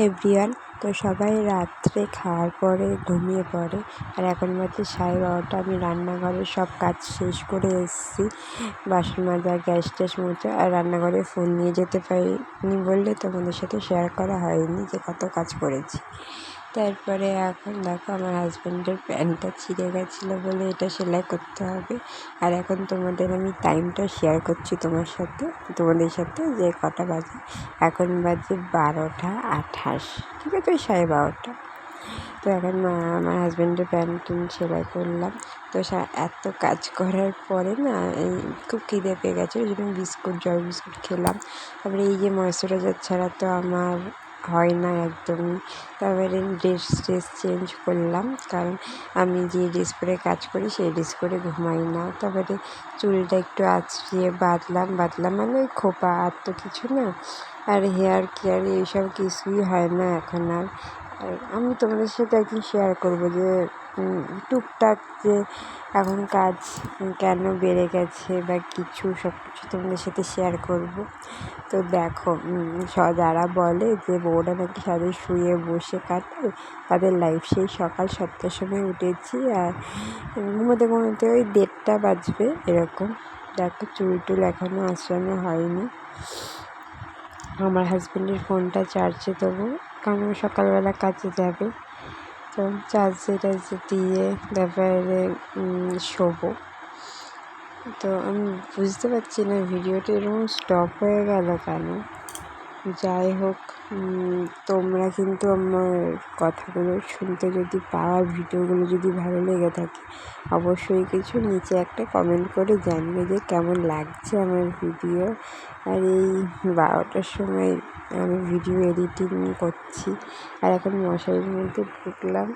Everyone, তো সবাই রাত্রে খাওয়ার পরে ঘুমিয়ে পড়ে। আর এখন বাজে 12:30। আমি রান্নাঘরে সব কাজ শেষ করে এসেছি, বাসন মাজা, গ্যাস ট্যাস মোছা। আর রান্নাঘরে ফোন নিয়ে যেতে পারিনি বললে তোমাদের সাথে শেয়ার করা হয়নি যে কত কাজ করেছি। তারপরে এখন দেখো আমার হাজব্যান্ডের প্যান্টটা ছিঁড়ে গেছিলো বলে এটা সেলাই করতে হবে। আর এখন তোমাদের আমি টাইমটা শেয়ার করছি তোমাদের সাথে যে কটা বাজে। এখন বাজে 12:28, ঠিক আছে, 12:30। তো এখন আমার হাজব্যান্ডের প্যান্ট সেলাই করলাম। তো এত কাজ করার পরে না খুব খিদে পেয়ে গেছে, ওই জন্য জল বিস্কুট খেলাম। তারপরে এই যে ময়েশ্চারাইজার ছাড়া তো আমার হয় না একদমই। তারপরে ড্রেস চেঞ্জ করলাম, কারণ আমি যে ড্রেস পরে কাজ করি সেই ড্রেস করে ঘুমাই না। তারপরে চুলটা একটু আঁচড়িয়ে বাঁধলাম মানে ওই খোপা, আর তো কিছু না। আর হেয়ার কেয়ার এইসব কিছুই হয় না এখন আর। আমি তোমাদের সাথে একদিন শেয়ার করবো যে টুকটাক যে এখন কাজ কেন বেড়ে গেছে বা কিছু, সব কিছু তোমাদের সাথে শেয়ার করব। তো দেখো, যারা বলে যে বউরা নাকি সারাদিন শুয়ে বসে কাটায়, তাদের লাইফ সেই সকাল 7টার সময় উঠেছি আর ঘুমোতে ওই 1:30 বাজবে এরকম। দেখো চুল টুল এখনও আঁচড়ানো হয়নি। আমার হাজব্যান্ডের ফোনটা চার্জে দেবো, কারণ সকালবেলা কাজে যাবে। তো চার্জে দিয়ে তারপরে শোবো। তো আমি বুঝতে পারছি না ভিডিওটা এরকম স্টপ হয়ে গেল কেন। যাই হোক, তোমরা কিন্তু আমার কথাগুলো শুনতে যদি পাও, ভিডিওগুলো যদি ভালো লেগে থাকে, অবশ্যই কিছু নিচে একটা কমেন্ট করে জানবে যে কেমন লাগছে আমার ভিডিও। আর এই 12টার সময় আমি ভিডিও এডিটিং করছি, আর এখন মশারির মধ্যে ঢুকলাম।